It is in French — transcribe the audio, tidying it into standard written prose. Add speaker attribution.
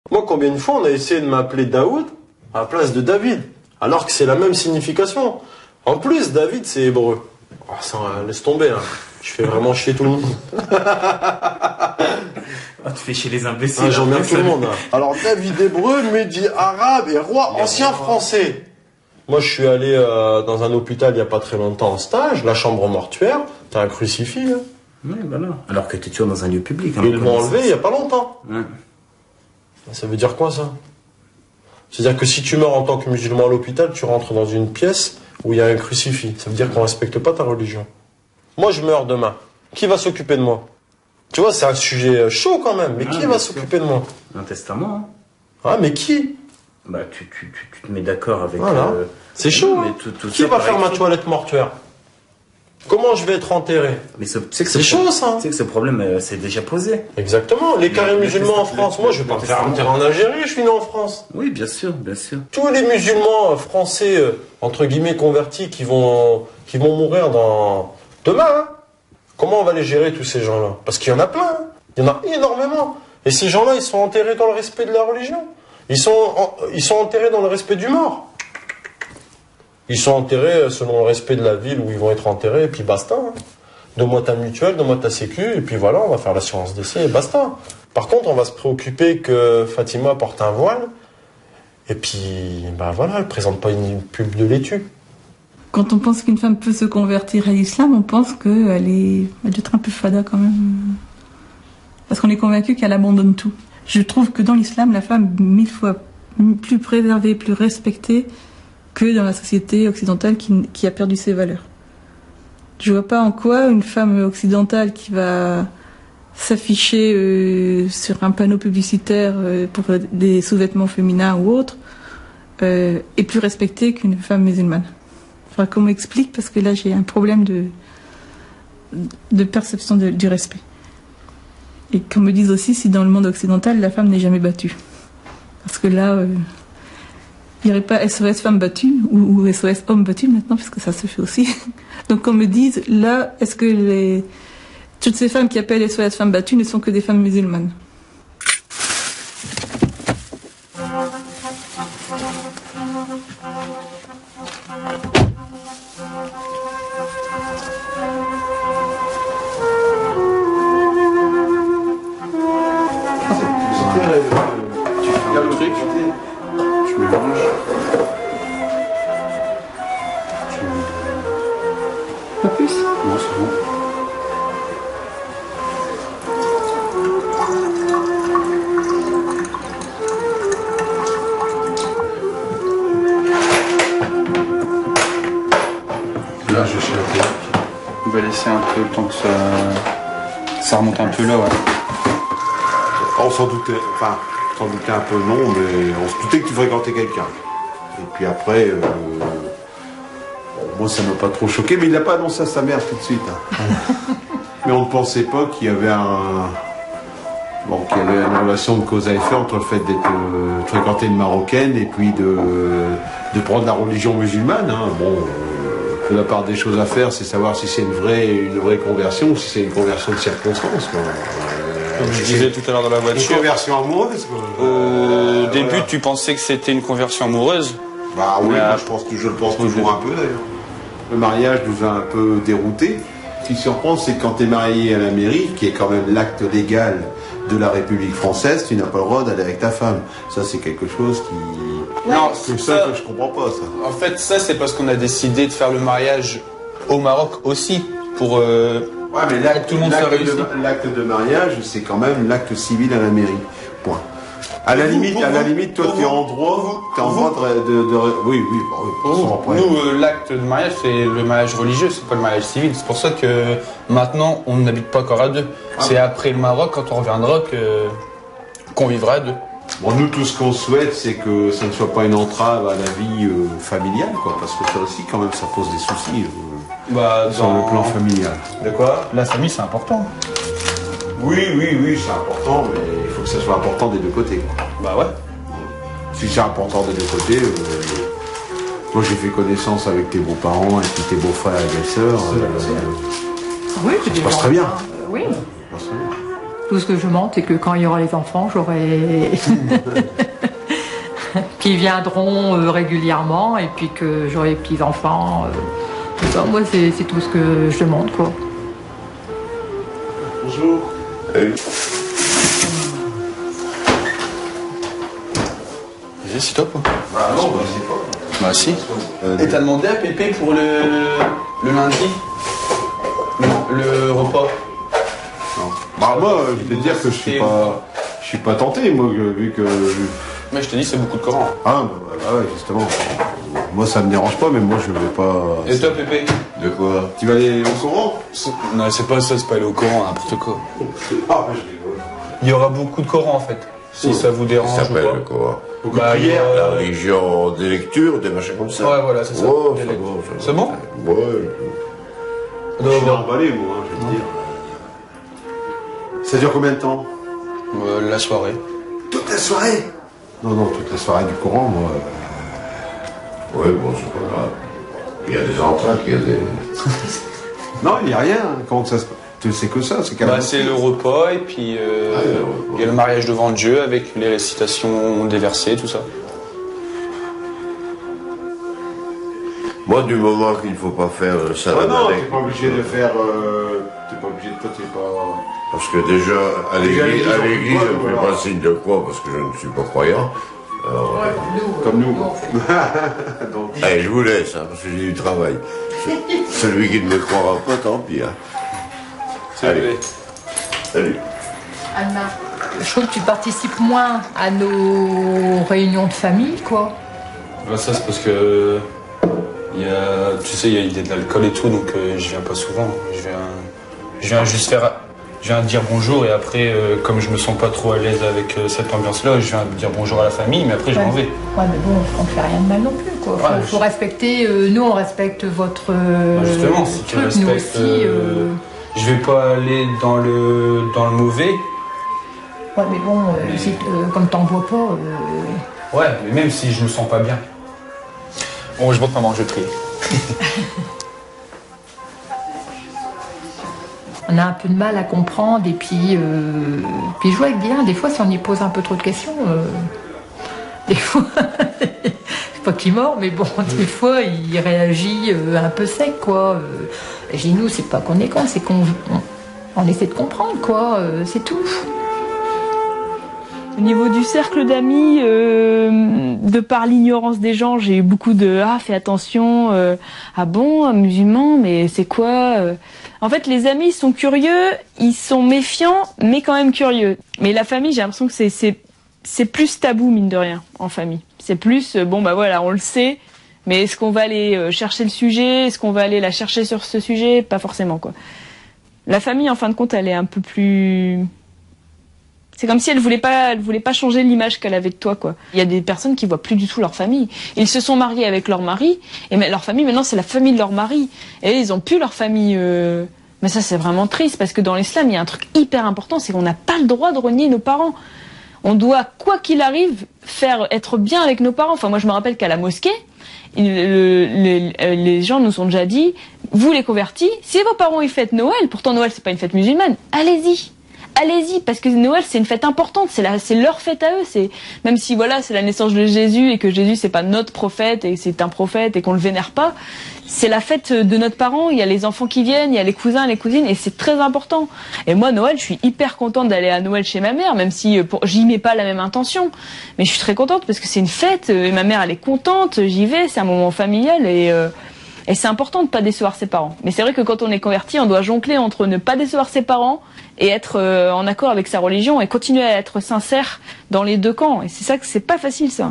Speaker 1: Moi, combien de fois on a essayé de m'appeler Daoud à la place de David, alors que c'est la même signification. En plus, David, c'est hébreu. Oh, ça, laisse tomber, hein. Je fais vraiment chier tout le monde.
Speaker 2: Oh, tu fais chier les imbéciles.
Speaker 1: Ah, j'emmerde tout le monde. Hein. Alors, David hébreu, Mehdi arabe et roi ancien français. Moi, je suis allé dans un hôpital il n'y a pas très longtemps en stage, la chambre mortuaire. T'as un crucifix. Hein.
Speaker 2: Oui, voilà. Alors que tu es toujours dans un lieu public. Hein,
Speaker 1: ils l'ont enlevé il n'y a pas longtemps.
Speaker 2: Ouais.
Speaker 1: Ça veut dire quoi, ça? C'est-à-dire que si tu meurs en tant que musulman à l'hôpital, tu rentres dans une pièce où il y a un crucifix. Ça veut dire qu'on ne respecte pas ta religion. Moi, je meurs demain. Qui va s'occuper de moi? Tu vois, c'est un sujet chaud quand même. Mais qui va s'occuper de moi?
Speaker 2: Un testament. Hein.
Speaker 1: Ah, mais qui?
Speaker 2: Bah, tu te mets d'accord avec...
Speaker 1: Voilà. C'est chaud. Hein. Qui va faire ma toilette mortuaire? Comment je vais être enterré?
Speaker 2: Mais tu sais que
Speaker 1: c'est chaud, ça.
Speaker 2: Tu sais que ce problème s'est déjà posé.
Speaker 1: Exactement. Les carrés musulmans en France. Moi, je vais pas me faire enterrer en Algérie. Je suis né en France.
Speaker 2: Oui, bien sûr, bien sûr.
Speaker 1: Tous les musulmans français, entre guillemets, convertis, qui vont mourir dans... demain, hein. Comment on va les gérer, tous ces gens-là? Parce qu'il y en a plein. Hein. Il y en a énormément. Et ces gens-là, ils sont enterrés dans le respect de la religion. Ils sont enterrés dans le respect du mort. Ils sont enterrés selon le respect de la ville où ils vont être enterrés, et puis basta. Hein. Donne-moi ta mutuelle, donne-moi ta sécu, et puis voilà, on va faire l'assurance décès, et basta. Par contre, on va se préoccuper que Fatima porte un voile, et puis, bah voilà, elle présente pas une pub de laitue.
Speaker 3: Quand on pense qu'une femme peut se convertir à l'islam, on pense qu'elle doit être un peu fada quand même. Parce qu'on est convaincu qu'elle abandonne tout. Je trouve que dans l'islam, la femme est 1000 fois plus préservée, plus respectée que dans la société occidentale qui a perdu ses valeurs. Je vois pas en quoi une femme occidentale qui va s'afficher sur un panneau publicitaire pour des sous-vêtements féminins ou autres est plus respectée qu'une femme musulmane. Faudra qu'on m'explique parce que là j'ai un problème de perception du respect. Et qu'on me dise aussi si dans le monde occidental la femme n'est jamais battue. Parce que là... il n'y aurait pas SOS femme battue ou SOS homme battu maintenant, parce que ça se fait aussi. Donc qu'on me dise, là, est-ce que toutes ces femmes qui appellent SOS femme battue ne sont que des femmes musulmanes? Pas plus?
Speaker 4: Non, c'est bon. Là, je suis à terre.
Speaker 5: On va laisser un peu le temps que ça remonte un peu là, ouais.
Speaker 4: On s'en doutait, enfin, on s'en doutait un peu non, mais on se doutait que tu fréquentais quelqu'un. Et puis après, moi ça m'a pas trop choqué, mais il n'a pas annoncé à sa mère tout de suite. Hein. Mais on ne pensait pas qu'il y avait qu'il y avait une relation de cause à effet entre le fait de fréquenter une Marocaine et puis de prendre la religion musulmane. Hein. La part des choses à faire, c'est savoir si c'est une vraie conversion ou si c'est une conversion de circonstance.
Speaker 5: Comme je disais tout à l'heure dans la voiture.
Speaker 4: Une conversion amoureuse.
Speaker 5: Au début, tu pensais que c'était une conversion amoureuse?
Speaker 4: Bah oui, moi, je le pense toujours un peu d'ailleurs. Le mariage nous a un peu déroutés. Ce qui surprend, c'est que quand tu es marié à la mairie, qui est quand même l'acte légal de la République française, tu n'as pas le droit d'aller avec ta femme. Ça, c'est quelque chose qui...
Speaker 5: Non,
Speaker 4: c'est ça que je comprends pas, ça.
Speaker 5: En fait, ça, c'est parce qu'on a décidé de faire le mariage au Maroc aussi, pour
Speaker 4: ouais, mais
Speaker 5: tout le monde soit réussi.
Speaker 4: L'acte de mariage, c'est quand même l'acte civil à la mairie. Point. À la limite, toi, tu es en droit, oui.
Speaker 5: Nous, l'acte de mariage, c'est le mariage religieux, c'est pas le mariage civil. C'est pour ça que maintenant, on n'habite pas encore à deux. C'est après le Maroc, quand on reviendra, qu'on vivra à deux.
Speaker 4: Bon, nous, tout ce qu'on souhaite, c'est que ça ne soit pas une entrave à la vie familiale, quoi, parce que ça aussi, quand même, ça pose des soucis sur le plan familial.
Speaker 5: De quoi? La famille, c'est important.
Speaker 4: Oui, c'est important, mais il faut que ça soit important des deux côtés, quoi.
Speaker 5: Bah ouais.
Speaker 4: Si c'est important des deux côtés, moi j'ai fait connaissance avec tes beaux-parents et puis tes beaux-frères et belles-sœurs.
Speaker 3: Oui,
Speaker 4: ça se passe très bien.
Speaker 3: Oui.
Speaker 4: Ça se passe très bien.
Speaker 6: Tout ce que je demande, c'est que quand il y aura les enfants, j'aurai... qui viendront régulièrement, et puis que j'aurai les petits-enfants. Moi, c'est tout ce que je demande, quoi.
Speaker 4: Bonjour.
Speaker 5: Vas-y, c'est top.
Speaker 4: Bah non, bah c'est pas.
Speaker 5: Bah si. Et t'as demandé à Pépé pour le lundi le repas?
Speaker 4: Non. Bah moi, je vais te dire que je suis pas tenté, moi, vu que...
Speaker 5: Mais je te dis, c'est beaucoup de Coran.
Speaker 4: Ah, bah ouais, justement. Moi, ça me dérange pas, mais moi, je vais pas...
Speaker 5: Et toi, Pépé?
Speaker 4: De quoi? Tu vas aller au Coran?
Speaker 5: Non, c'est pas ça, c'est pas aller au Coran, n'importe quoi.
Speaker 4: Ah, je rigole.
Speaker 5: Il y aura beaucoup de Coran, en fait. Si ça vous dérange
Speaker 7: Ça
Speaker 5: ou
Speaker 7: s'appelle
Speaker 5: pas.
Speaker 7: quoi?
Speaker 5: Bah, il y a...
Speaker 7: La religion des lectures, des machins comme ça.
Speaker 5: Ouais, voilà, c'est ça.
Speaker 7: Oh,
Speaker 5: Des
Speaker 7: c'est
Speaker 5: lectures.
Speaker 7: bon,
Speaker 5: C'est bon?
Speaker 7: Ouais.
Speaker 4: Je suis emballé, moi, je vais te dire. Ça dure combien de temps?
Speaker 5: La soirée.
Speaker 4: Toute la soirée? Non, toute la soirée du Coran, moi...
Speaker 7: Ouais, bon, c'est pas grave. Il y a des entractes, il y a des...
Speaker 4: Non, il n'y a rien. Comment que ça se... C'est que ça, c'est qu'à
Speaker 5: Bah, c'est le repas, et puis il y a le mariage devant Dieu avec les récitations des versets, tout ça.
Speaker 7: Moi, du moment qu'il ne faut pas faire ça...
Speaker 4: Ah non, t'es pas obligé de faire... T'es pas obligé de... T'es pas...
Speaker 7: Parce que déjà, à l'église, je ne fais
Speaker 4: voilà.
Speaker 7: pas signe de croix parce que je ne suis pas croyant. Alors,
Speaker 4: Comme nous. Donc,
Speaker 7: allez, je vous laisse, hein, parce que j'ai du travail. Celui qui ne me croira pas, tant pis. Hein. Allez. Salut.
Speaker 6: Anna, je trouve que tu participes moins à nos réunions de famille, quoi.
Speaker 5: Bah, ça, c'est parce que... tu sais, il y a de l'alcool et tout, donc je viens pas souvent. Je viens juste faire... Je viens dire bonjour, et après, comme je me sens pas trop à l'aise avec cette ambiance-là, je viens dire bonjour à la famille, mais après je m'en vais.
Speaker 6: Ouais, mais bon, on ne fait rien de mal non plus, quoi. Faut respecter, nous on respecte votre
Speaker 5: justement, si tu
Speaker 6: truc,
Speaker 5: respectes,
Speaker 6: nous aussi.
Speaker 5: Je vais pas aller dans le mauvais.
Speaker 6: Ouais, mais bon, si, comme t'en bois pas...
Speaker 5: Ouais, mais même si je me sens pas bien. Bon, je monte maman, je trie.
Speaker 6: On a un peu de mal à comprendre, et puis jouer avec bien, des fois si on y pose un peu trop de questions, des fois, c'est pas qu'il mord, mais bon, des fois il réagit un peu sec, quoi. Chez nous, c'est pas qu'on est con, c'est qu'on essaie de comprendre, quoi, c'est tout.
Speaker 8: Au niveau du cercle d'amis, de par l'ignorance des gens, j'ai eu beaucoup de « Ah, fais attention, ah bon, musulman, mais c'est quoi ?» En fait, les amis sont curieux, ils sont méfiants, mais quand même curieux. Mais la famille, j'ai l'impression que c'est plus tabou, mine de rien, en famille. C'est plus, bon bah voilà, on le sait, mais est-ce qu'on va aller chercher le sujet? Est-ce qu'on va aller la chercher sur ce sujet? Pas forcément, quoi. La famille, en fin de compte, elle est un peu plus... C'est comme si elle voulait pas changer l'image qu'elle avait de toi, quoi. Il y a des personnes qui voient plus du tout leur famille. Ils se sont mariés avec leur mari, et leur famille, maintenant, c'est la famille de leur mari. Et ils ont plus leur famille. Mais ça, c'est vraiment triste, parce que dans l'islam, il y a un truc hyper important, c'est qu'on n'a pas le droit de renier nos parents. On doit, quoi qu'il arrive, être bien avec nos parents. Enfin, moi, je me rappelle qu'à la mosquée, les gens nous ont déjà dit, vous les convertis, si vos parents ils fêtent Noël, pourtant Noël c'est pas une fête musulmane, allez-y. Allez-y, parce que Noël c'est une fête importante, c'est leur fête à eux. C'est même si voilà c'est la naissance de Jésus et que Jésus c'est pas notre prophète et c'est un prophète et qu'on le vénère pas, c'est la fête de notre parent. Il y a les enfants qui viennent, il y a les cousins, les cousines et c'est très important. Et moi Noël, je suis hyper contente d'aller à Noël chez ma mère, même si j'y mets pas la même intention, mais je suis très contente parce que c'est une fête et ma mère elle est contente, j'y vais, c'est un moment familial et c'est important de pas décevoir ses parents. Mais c'est vrai que quand on est converti, on doit jongler entre ne pas décevoir ses parents et être en accord avec sa religion et continuer à être sincère dans les deux camps. Et c'est ça que c'est pas facile, ça.